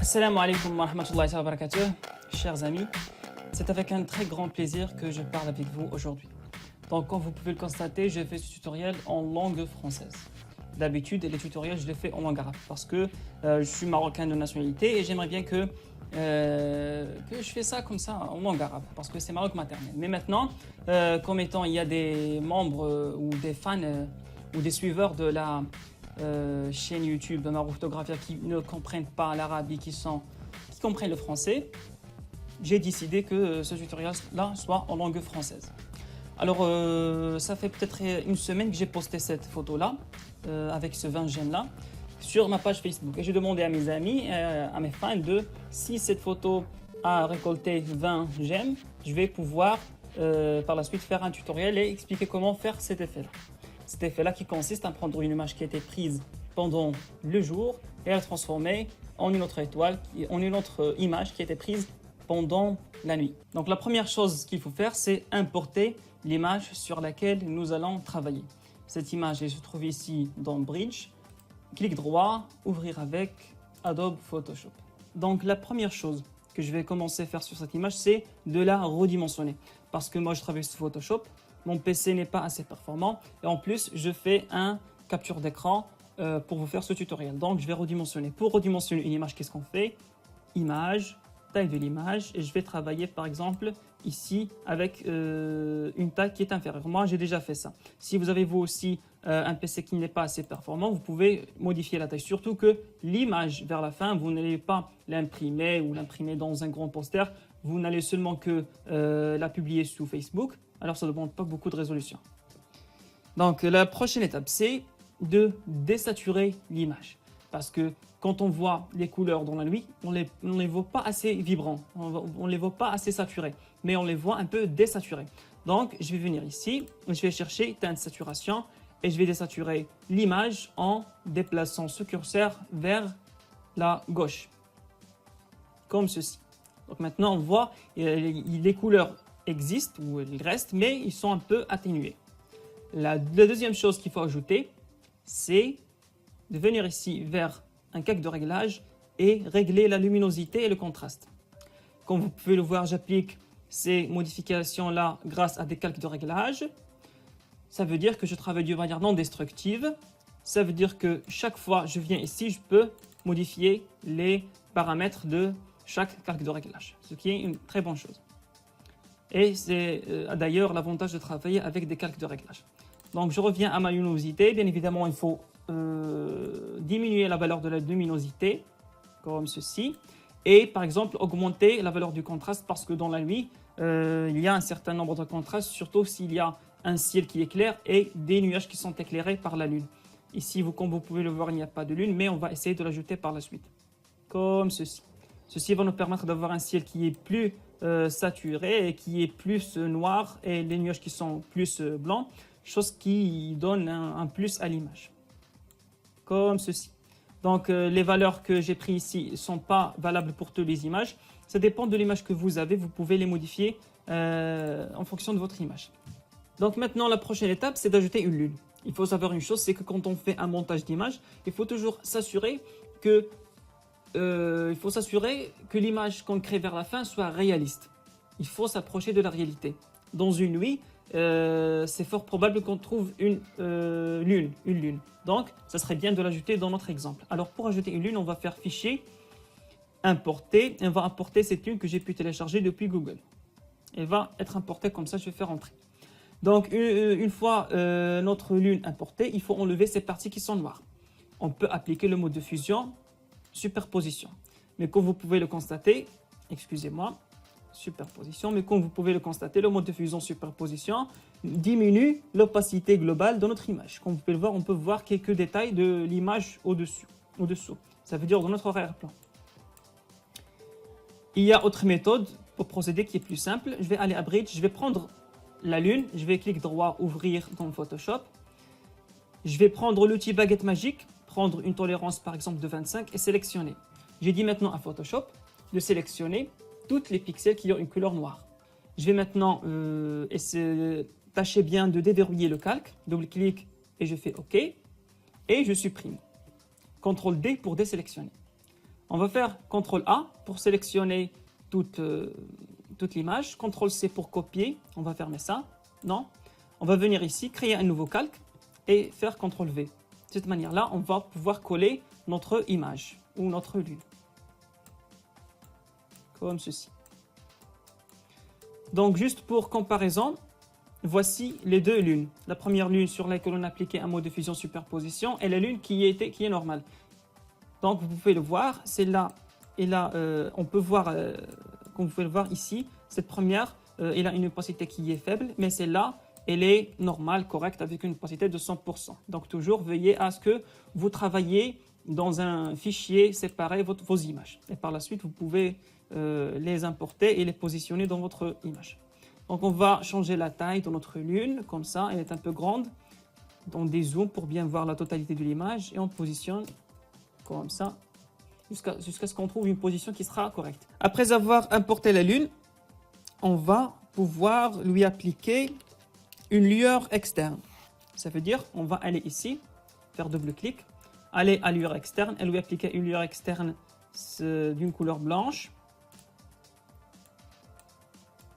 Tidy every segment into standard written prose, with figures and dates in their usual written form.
Assalamu alaikum wa rahmatullahi wa barakatuh, chers amis. C'est avec un très grand plaisir que je parle avec vous aujourd'hui. Donc, comme vous pouvez le constater, je fais ce tutoriel en langue française. D'habitude, les tutoriels, je les fais en langue arabe parce que je suis marocain de nationalité et j'aimerais bien que je fais ça comme ça en langue arabe parce que c'est ma langue maternelle. Mais maintenant, comme étant il y a des membres ou des fans ou des suiveurs de la chaîne YouTube de Marouf Orthographia qui ne comprennent pas l'arabe et qui comprennent le français, j'ai décidé que ce tutoriel-là soit en langue française. Alors, ça fait peut-être une semaine que j'ai posté cette photo-là, avec ce 20 j'aime-là, sur ma page Facebook. Et j'ai demandé à mes amis, à mes fans, si cette photo a récolté 20 j'aime, je vais pouvoir par la suite faire un tutoriel et expliquer comment faire cet effet-là. Cet effet-là qui consiste à prendre une image qui a été prise pendant le jour et à la transformer en une autre étoile, en une autre image qui a été prise pendant la nuit. Donc la première chose qu'il faut faire, c'est importer l'image sur laquelle nous allons travailler. Cette image elle se trouve ici dans Bridge. Clic droit, ouvrir avec Adobe Photoshop. Donc la première chose que je vais commencer à faire sur cette image, c'est de la redimensionner. Parce que moi je travaille sur Photoshop, mon PC n'est pas assez performant et en plus je fais un capture d'écran pour vous faire ce tutoriel. Donc je vais redimensionner. Pour redimensionner une image, qu'est-ce qu'on fait? Image, taille de l'image, et je vais travailler par exemple ici avec une taille qui est inférieure. Moi j'ai déjà fait ça. Si vous avez vous aussi un PC qui n'est pas assez performant, vous pouvez modifier la taille. Surtout que l'image vers la fin, vous n'allez pas l'imprimer ou l'imprimer dans un grand poster. Vous n'allez seulement que la publier sur Facebook. Alors ça ne demande pas beaucoup de résolution. Donc la prochaine étape, c'est de désaturer l'image. Parce que quand on voit les couleurs dans la nuit, on ne les voit pas assez vibrants, on ne les voit pas assez saturés, mais on les voit un peu désaturés. Donc je vais venir ici, je vais chercher teinte saturation et je vais désaturer l'image en déplaçant ce curseur vers la gauche, comme ceci. Donc maintenant on voit les couleurs existent ou ils restent, mais ils sont un peu atténués. La deuxième chose qu'il faut ajouter, c'est de venir ici vers un calque de réglage et régler la luminosité et le contraste. Comme vous pouvez le voir, j'applique ces modifications-là grâce à des calques de réglage. Ça veut dire que je travaille d'une manière non destructive. Ça veut dire que chaque fois je viens ici, je peux modifier les paramètres de chaque calque de réglage, ce qui est une très bonne chose. Et c'est d'ailleurs l'avantage de travailler avec des calques de réglage. Donc je reviens à ma luminosité. Bien évidemment, il faut diminuer la valeur de la luminosité, comme ceci. Et par exemple, augmenter la valeur du contraste parce que dans la nuit, il y a un certain nombre de contrastes, surtout s'il y a un ciel qui est clair et des nuages qui sont éclairés par la lune. Ici, comme vous pouvez le voir, il n'y a pas de lune, mais on va essayer de l'ajouter par la suite, comme ceci. Ceci va nous permettre d'avoir un ciel qui est plus saturé et qui est plus noir et les nuages qui sont plus blancs, chose qui donne un plus à l'image, comme ceci. Donc les valeurs que j'ai prises ici ne sont pas valables pour toutes les images. Ça dépend de l'image que vous avez, vous pouvez les modifier en fonction de votre image. Donc maintenant la prochaine étape, c'est d'ajouter une lune. Il faut savoir une chose, c'est que quand on fait un montage d'image, il faut toujours s'assurer que l'image qu'on crée vers la fin soit réaliste. Il faut s'approcher de la réalité. Dans une nuit, c'est fort probable qu'on trouve une lune. Donc, ça serait bien de l'ajouter dans notre exemple. Alors, pour ajouter une lune, on va faire fichier, importer. Et on va importer cette lune que j'ai pu télécharger depuis Google. Elle va être importée comme ça, je vais faire entrer. Donc, une fois notre lune importée, il faut enlever ces parties qui sont noires. On peut appliquer le mode de fusion, superposition. Mais comme vous pouvez le constater, excusez-moi, superposition, mais comme vous pouvez le constater, le mode de fusion superposition diminue l'opacité globale de notre image. Comme vous pouvez le voir, on peut voir quelques détails de l'image au-dessous. Ça veut dire dans notre arrière-plan. Il y a autre méthode pour procéder qui est plus simple. Je vais aller à Bridge, je vais prendre la lune, je vais cliquer droit, ouvrir dans Photoshop. Je vais prendre l'outil baguette magique, prendre une tolérance par exemple de 25 et sélectionner. J'ai dit maintenant à Photoshop de sélectionner toutes les pixels qui ont une couleur noire. Je vais maintenant tâcher bien de déverrouiller le calque, double-clic et je fais OK et je supprime. CTRL D pour désélectionner. On va faire CTRL A pour sélectionner toute l'image. CTRL C pour copier. On va fermer ça. Non. On va venir ici, créer un nouveau calque et faire CTRL V. De cette manière-là, on va pouvoir coller notre image ou notre lune. Comme ceci. Donc, juste pour comparaison, voici les deux lunes. La première lune sur laquelle on a appliqué un mode de fusion superposition et la lune qui est normale. Donc, vous pouvez le voir, c'est là. Et là, on peut voir, comme vous pouvez le voir ici, cette première, elle a une opacité qui est faible, mais celle-là, elle est normale, correcte, avec une opacité de 100%. Donc, toujours, veillez à ce que vous travaillez dans un fichier séparé vos images. Et par la suite, vous pouvez les importer et les positionner dans votre image. Donc, on va changer la taille de notre lune, comme ça, elle est un peu grande. On dézoome pour bien voir la totalité de l'image et on positionne comme ça, jusqu'à ce qu'on trouve une position qui sera correcte. Après avoir importé la lune, on va pouvoir lui appliquer une lueur externe. Ça veut dire, on va aller ici, faire double-clic, aller à lueur externe et lui appliquer une lueur externe d'une couleur blanche.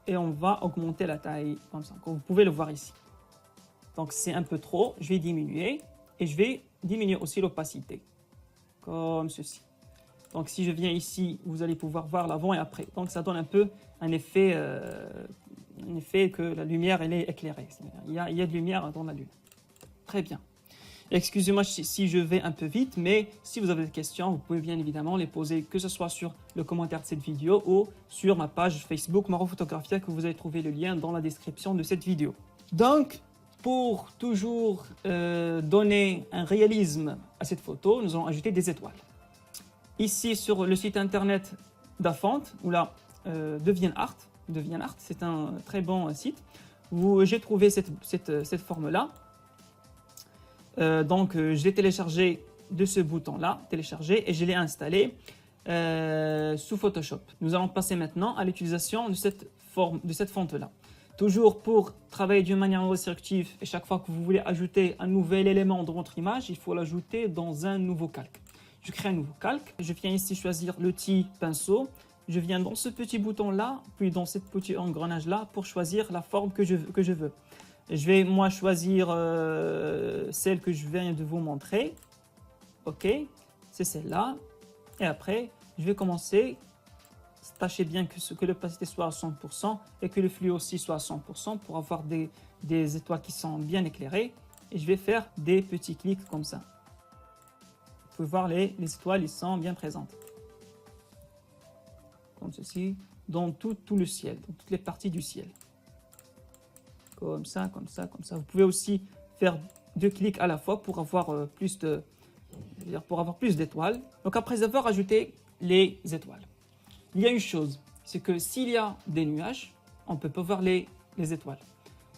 Et on va augmenter la taille, comme ça, comme vous pouvez le voir ici. Donc c'est un peu trop, je vais diminuer et je vais diminuer aussi l'opacité, comme ceci. Donc si je viens ici, vous allez pouvoir voir l'avant et après. Donc ça donne un peu un effet que la lumière elle est éclairée. Il y a de lumière dans la lune. Très bien. Excusez-moi si je vais un peu vite, mais si vous avez des questions, vous pouvez bien évidemment les poser, que ce soit sur le commentaire de cette vidéo ou sur ma page Facebook Maro Photographia, que vous allez trouver le lien dans la description de cette vidéo. Donc, pour toujours donner un réalisme à cette photo, nous allons ajouter des étoiles. Ici, sur le site internet d'Afont, ou là, DeviantArt, c'est un très bon site, j'ai trouvé cette forme-là. Donc, je l'ai téléchargé de ce bouton-là, télécharger, et je l'ai installé sous Photoshop. Nous allons passer maintenant à l'utilisation de cette fonte-là. Toujours pour travailler d'une manière restrictive, et chaque fois que vous voulez ajouter un nouvel élément dans votre image, il faut l'ajouter dans un nouveau calque. Je crée un nouveau calque, je viens ici choisir l'outil pinceau, je viens dans ce petit bouton-là, puis dans ce petit engrenage-là pour choisir la forme que je veux. Je vais moi choisir celle que je viens de vous montrer. Ok, c'est celle-là. Et après, je vais commencer. Tâchez bien que l'opacité soit à 100% et que le flux aussi soit à 100% pour avoir des étoiles qui sont bien éclairées. Et je vais faire des petits clics comme ça. Vous pouvez voir les étoiles, ils sont bien présentes. Comme ceci, dans tout le ciel, dans toutes les parties du ciel. Comme ça, comme ça, comme ça. Vous pouvez aussi faire 2 clics à la fois pour avoir plus d'étoiles. Donc après avoir ajouté les étoiles, il y a une chose, c'est que s'il y a des nuages, on ne peut pas voir les étoiles.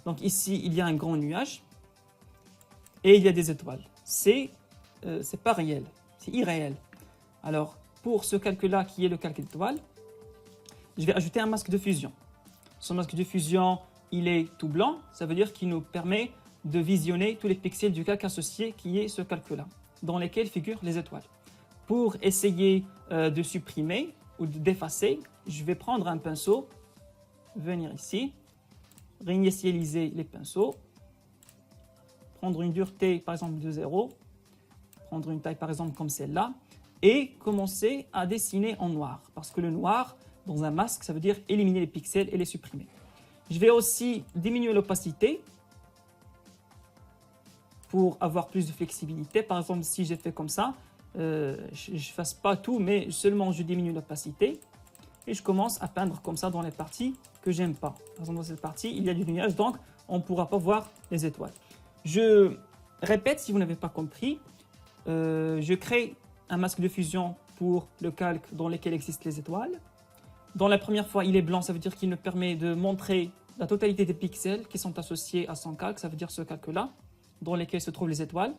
Donc ici, il y a un grand nuage et il y a des étoiles. C'est pas réel, c'est irréel. Alors pour ce calque-là qui est le calque d'étoiles, je vais ajouter un masque de fusion. Ce masque de fusion, il est tout blanc, ça veut dire qu'il nous permet de visionner tous les pixels du calque associé qui est ce calque-là, dans lesquels figurent les étoiles. Pour essayer de supprimer ou d'effacer, je vais prendre un pinceau, venir ici, réinitialiser les pinceaux, prendre une dureté par exemple de 0, prendre une taille par exemple comme celle-là, et commencer à dessiner en noir, parce que le noir, dans un masque, ça veut dire éliminer les pixels et les supprimer. Je vais aussi diminuer l'opacité pour avoir plus de flexibilité. Par exemple, si j'ai fait comme ça, je ne fasse pas tout, mais seulement je diminue l'opacité et je commence à peindre comme ça dans les parties que j'aime pas. Par exemple, dans cette partie, il y a du nuage, donc on ne pourra pas voir les étoiles. Je répète, si vous n'avez pas compris, je crée un masque de fusion pour le calque dans lequel existent les étoiles. Dans la première fois, il est blanc, ça veut dire qu'il nous permet de montrer la totalité des pixels qui sont associés à son calque, ça veut dire ce calque-là, dans lequel se trouvent les étoiles.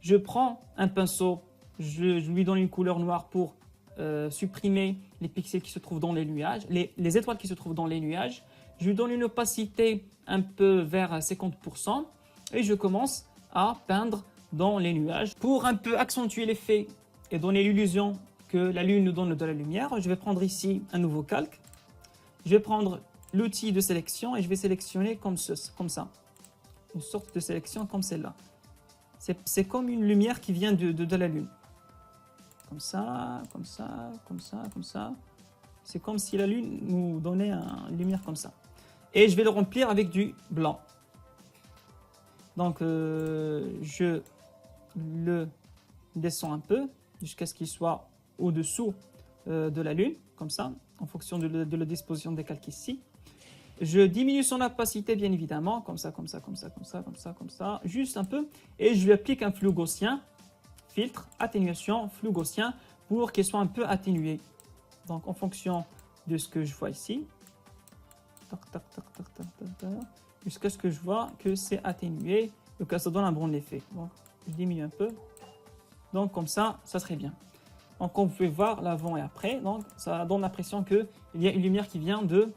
Je prends un pinceau, je lui donne une couleur noire pour supprimer les pixels qui se trouvent dans les nuages, les étoiles qui se trouvent dans les nuages. Je lui donne une opacité un peu vers 50% et je commence à peindre dans les nuages pour un peu accentuer l'effet et donner l'illusion que la Lune nous donne de la lumière. Je vais prendre ici un nouveau calque. Je vais prendre l'outil de sélection et je vais sélectionner comme ça. Une sorte de sélection comme celle-là. C'est comme une lumière qui vient de la Lune. Comme ça, comme ça, comme ça, comme ça. C'est comme si la Lune nous donnait une lumière comme ça. Et je vais le remplir avec du blanc. Donc, je le descends un peu jusqu'à ce qu'il soit au-dessous de la Lune, comme ça, en fonction de la disposition des calques ici. Je diminue son opacité, bien évidemment, comme ça, comme ça, comme ça, comme ça, comme ça, comme ça, juste un peu. Et je lui applique un flou gaussien, filtre, atténuation, flou gaussien, pour qu'il soit un peu atténué. Donc, en fonction de ce que je vois ici, jusqu'à ce que je vois que c'est atténué, et que ça donne un bon effet. Donc, je diminue un peu. Donc, comme ça serait bien. Donc, comme vous pouvez voir l'avant et après, donc, ça donne l'impression qu'il y a une lumière qui vient de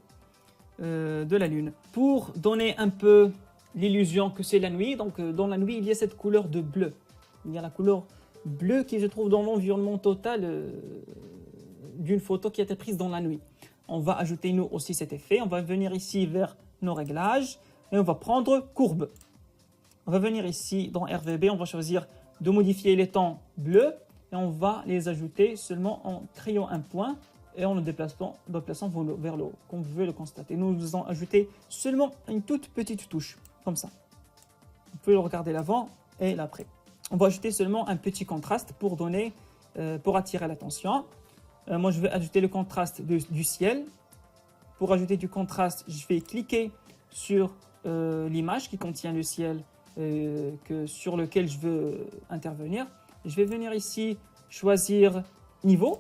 la Lune. Pour donner un peu l'illusion que c'est la nuit, donc dans la nuit, il y a cette couleur de bleu. Il y a la couleur bleue qui se trouve dans l'environnement total d'une photo qui a été prise dans la nuit. On va ajouter nous aussi cet effet. On va venir ici vers nos réglages et on va prendre courbe. On va venir ici dans RVB, on va choisir de modifier les tons bleus et on va les ajouter seulement en créant un point et en le déplaçant vers le haut, comme vous pouvez le constater. Nous allons ajouter seulement une toute petite touche, comme ça. Vous pouvez le regarder l'avant et l'après. On va ajouter seulement un petit contraste pour attirer l'attention. Moi, je vais ajouter le contraste du ciel. Pour ajouter du contraste, je vais cliquer sur l'image qui contient le ciel sur lequel je veux intervenir. Je vais venir ici choisir niveau.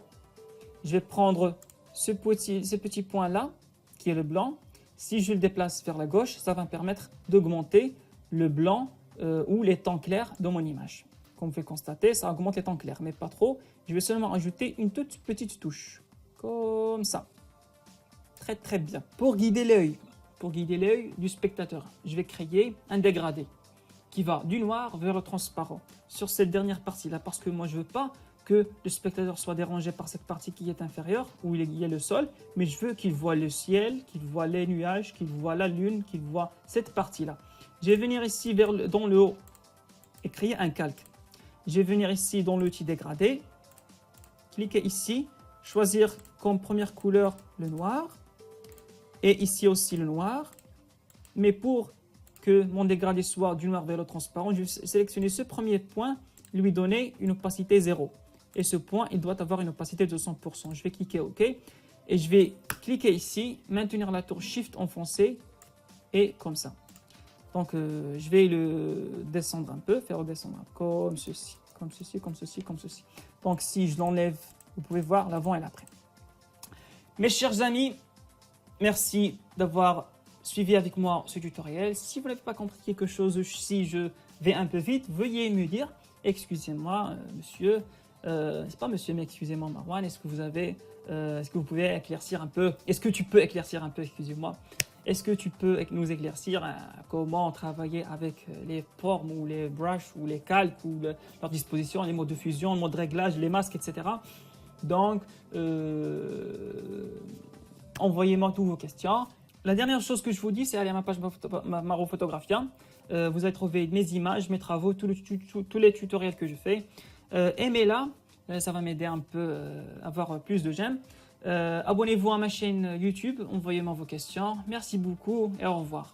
Je vais prendre ce petit point-là, qui est le blanc. Si je le déplace vers la gauche, ça va me permettre d'augmenter le blanc ou les tons clairs de mon image. Comme vous pouvez constater, ça augmente les tons clairs, mais pas trop. Je vais seulement ajouter une toute petite touche, comme ça. Très très bien. Pour guider l'œil du spectateur, je vais créer un dégradé qui va du noir vers le transparent sur cette dernière partie-là, parce que moi je ne veux pas que le spectateur soit dérangé par cette partie qui est inférieure, où il y a le sol, mais je veux qu'il voit le ciel, qu'il voit les nuages, qu'il voit la lune, qu'il voit cette partie-là. Je vais venir ici dans le haut et créer un calque. Je vais venir ici dans l'outil dégradé, cliquer ici, choisir comme première couleur le noir, et ici aussi le noir, mais pour que mon dégradé soit du noir vers le transparent, je vais sélectionner ce premier point, lui donner une opacité 0. Et ce point, il doit avoir une opacité de 100%. Je vais cliquer OK. Et je vais cliquer ici, maintenir la touche Shift enfoncée, et comme ça. Donc, je vais le descendre un peu, faire redescendre comme ceci, comme ceci, comme ceci, comme ceci. Donc, si je l'enlève, vous pouvez voir l'avant et l'après. Mes chers amis, merci d'avoir suivi avec moi ce tutoriel. Si vous n'avez pas compris quelque chose, si je vais un peu vite, veuillez me dire. Excusez-moi, monsieur. C'est pas monsieur, mais excusez-moi, Marwan. Est-ce que vous pouvez éclaircir un peu? Est-ce que tu peux éclaircir un peu, excusez-moi. Est-ce que tu peux nous éclaircir comment travailler avec les formes ou les brushes ou les calques ou leur disposition, les modes de fusion, le mode de réglage, les masques, etc. Donc, envoyez-moi toutes vos questions. La dernière chose que je vous dis, c'est aller à ma page Maro Photographia. Vous allez trouver mes images, mes travaux, tous les tutoriels que je fais. Aimez-la, ça va m'aider un peu à avoir plus de j'aime. Abonnez-vous à ma chaîne YouTube, envoyez-moi vos questions. Merci beaucoup et au revoir.